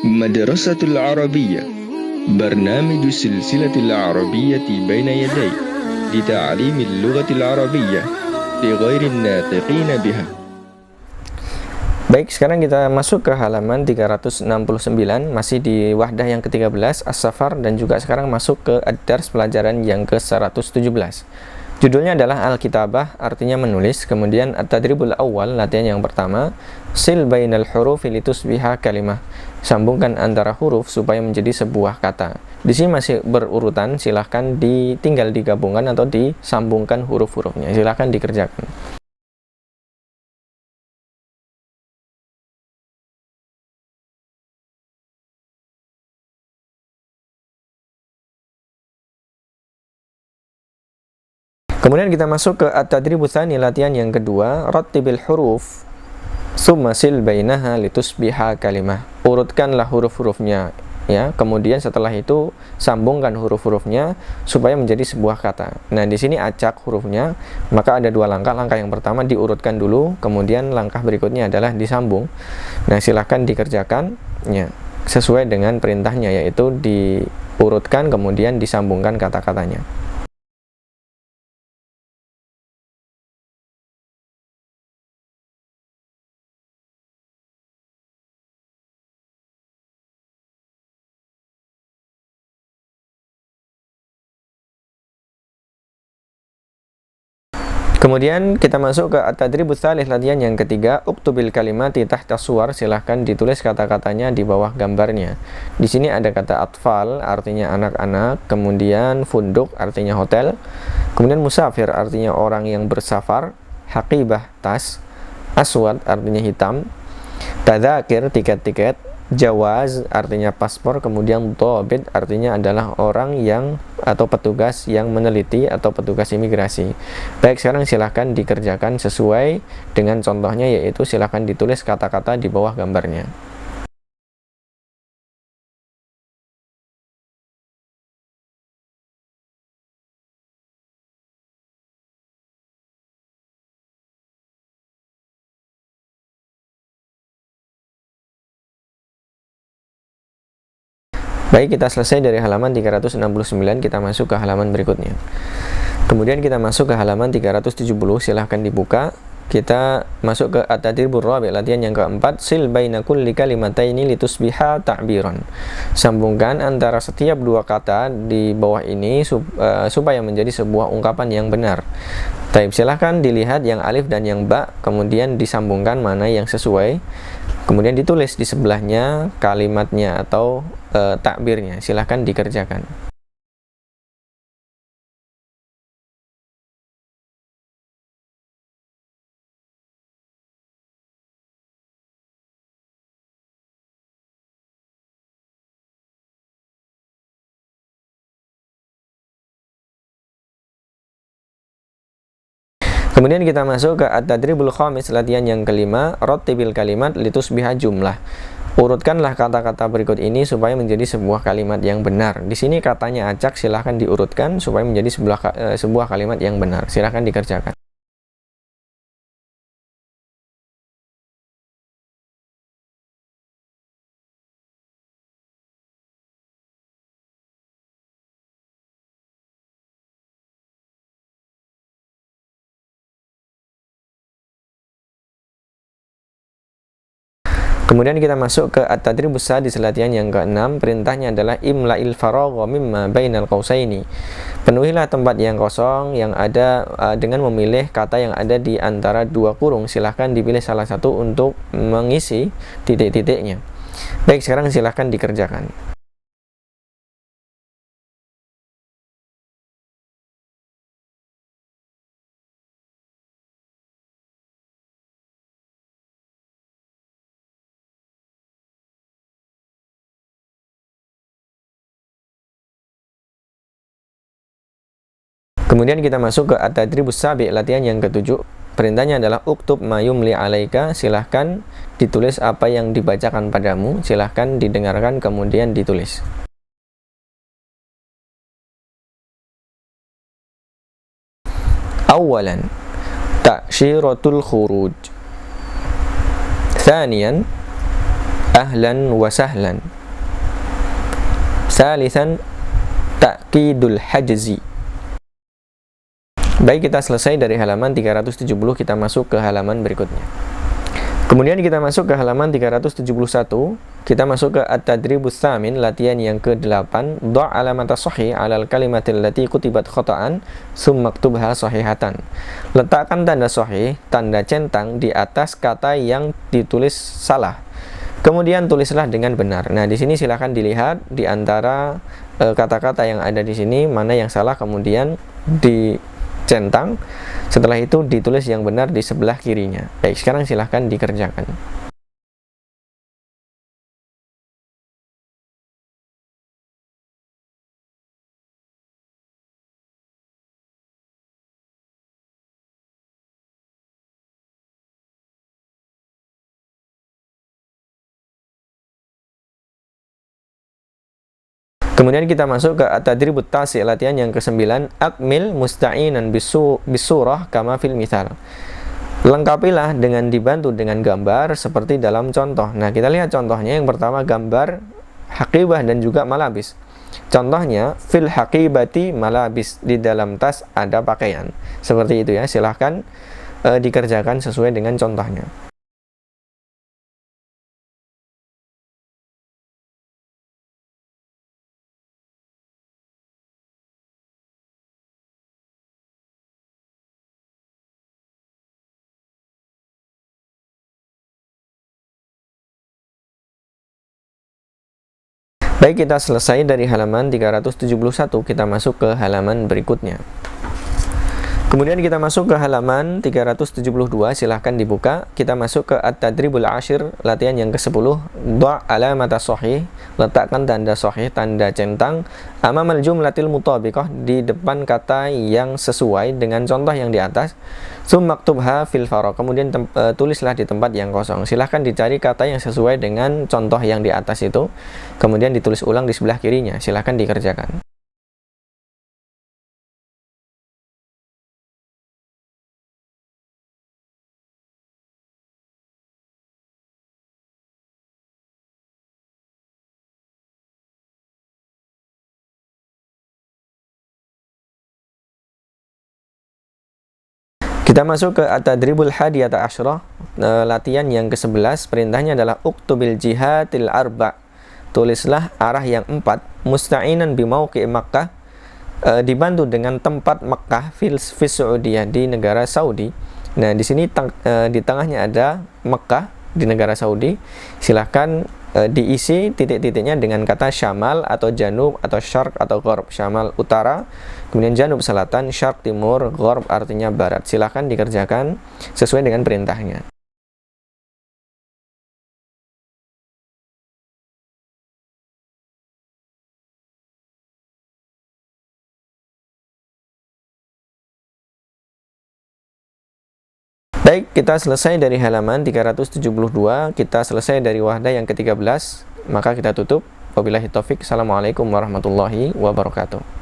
مدرسة العربية برنامج السلسلة العربية بين يدي لتعليم اللغة العربية لغير الناطقين بها. Baik, sekarang kita masuk ke halaman 369, masih di wahdah yang ke-13, As-Safar, dan juga sekarang masuk ke ad-dars pelajaran yang ke-117. Judulnya adalah Al-Kitabah, artinya menulis. Kemudian At-Tadribul Awal, latihan yang pertama, Sil bainal hurufi litusbiha kalimah. Sambungkan antara huruf supaya menjadi sebuah kata. Di sini masih berurutan, silahkan tinggal digabungkan atau disambungkan huruf-hurufnya. Silahkan dikerjakan. Kemudian kita masuk ke at-tadribu tsani, latihan yang kedua, rattibil huruf summa sil bainaha litusbiha kalimah. Urutkanlah huruf-hurufnya, ya. Kemudian setelah itu sambungkan huruf-hurufnya supaya menjadi sebuah kata. Nah, di sini acak hurufnya, maka ada dua langkah. Langkah yang pertama diurutkan dulu, kemudian langkah berikutnya adalah disambung. Nah, silahkan dikerjakan, ya, sesuai dengan perintahnya, yaitu diurutkan kemudian disambungkan kata-katanya. Kemudian kita masuk ke at-tadribut tsalits, latihan yang ketiga, uktubil kalimati tahta suwar. Silahkan ditulis kata-katanya di bawah gambarnya. Di sini ada kata atfal, artinya anak-anak, kemudian funduk, artinya hotel, kemudian musafir, artinya orang yang bersafar, haqibah, tas, aswad, artinya hitam, tadzakir, tiket-tiket, jawaz, artinya paspor, kemudian dhabit, artinya adalah orang yang atau petugas yang meneliti atau petugas imigrasi. Baik, sekarang silahkan dikerjakan sesuai dengan contohnya, yaitu silahkan ditulis kata-kata di bawah gambarnya. Baik, kita selesai dari halaman 369, kita masuk ke halaman berikutnya. Kemudian kita masuk ke halaman 370, silahkan dibuka. Kita masuk ke at-tadribur rabi', latihan yang keempat, sil baina kulli kalimataini litusbiha ta'biran. Sambungkan antara setiap dua kata di bawah ini supaya menjadi sebuah ungkapan yang benar. Taib, silahkan dilihat yang alif dan yang ba, kemudian disambungkan mana yang sesuai. Kemudian ditulis di sebelahnya kalimatnya atau takbirnya. Silahkan dikerjakan. Kemudian kita masuk ke at-tadribul khamis, latihan yang kelima, rattibil kalimat litusbiha jumlah. Urutkanlah kata-kata berikut ini supaya menjadi sebuah kalimat yang benar. Di sini katanya acak, silahkan diurutkan supaya menjadi sebuah kalimat yang benar. Silahkan dikerjakan. Kemudian kita masuk ke at-tadribus sadis, latihan yang ke-6. Perintahnya adalah imla'il faragha mimma bainal qausaini. Penuhilah tempat yang kosong yang ada dengan memilih kata yang ada di antara dua kurung. Silahkan dipilih salah satu untuk mengisi titik-titiknya. Baik, sekarang silahkan dikerjakan. Kemudian kita masuk ke at-tadribus sabi', latihan yang ke-7. Perintahnya adalah uktub ma yumli alaika. Silahkan ditulis apa yang dibacakan padamu. Silahkan didengarkan kemudian ditulis. Awalan, ta'syiratul khuruj. Thaniyan, ahlan wa sahlan. Salisan ta'kidul hajzi. Baik, kita selesai dari halaman 370, kita masuk ke halaman berikutnya. Kemudian kita masuk ke halaman 371, kita masuk ke at-tadribus tsamin, latihan yang ke-8. Dha' alamata sahih 'alal kalimatil lati kutibat khata'an, tsumma ktubha sahihatan. Letakkan tanda sahih, tanda centang di atas kata yang ditulis salah. Kemudian tulislah dengan benar. Nah, di sini silakan dilihat di antara kata-kata yang ada di sini mana yang salah, kemudian dicentang. Setelah itu ditulis yang benar di sebelah kirinya. Baik, sekarang silahkan dikerjakan. Kemudian kita masuk ke at-tadribut tasi', latihan yang ke-9. Akmil musta'inan bisurah kama fil mithal. Lengkapilah dengan dibantu dengan gambar seperti dalam contoh. Nah, kita lihat contohnya. Yang pertama gambar haqibah dan juga malabis. Contohnya fil haqibati malabis, di dalam tas ada pakaian. Seperti itu ya. Silahkan dikerjakan sesuai dengan contohnya. Baik, kita selesai dari halaman 371, kita masuk ke halaman berikutnya. Kemudian kita masuk ke halaman 372, silahkan dibuka. Kita masuk ke at-tadribul ashir, latihan yang ke-10. Dha' alamata sahih, letakkan tanda sahih, tanda centang, amamal jumlatil mutabiqah, di depan kata yang sesuai dengan contoh yang di atas. Tsumma ktubha fil faragh, kemudian tulislah di tempat yang kosong. Silahkan dicari kata yang sesuai dengan contoh yang di atas itu, kemudian ditulis ulang di sebelah kirinya. Silahkan dikerjakan. Kita masuk ke at-tadribul hadiyata asyrah, latihan yang ke-11. Perintahnya adalah uktubil jihatil arba', tulislah arah yang 4. Musta'inan bimauqi Makkah, dibantu dengan tempat Makkah fis Saudiyah, di negara Saudi. Nah, di sini di tengahnya ada Makkah di negara Saudi. Silahkan diisi titik-titiknya dengan kata syamal atau janub atau syarq atau gharb. Syamal utara, kemudian janub selatan, syarq timur, gharb artinya barat. Silahkan dikerjakan sesuai dengan perintahnya. Baik, kita selesai dari halaman 372, kita selesai dari wahdah yang ke-13, maka kita tutup. Wabillahi taufik. Assalamualaikum warahmatullahi wabarakatuh.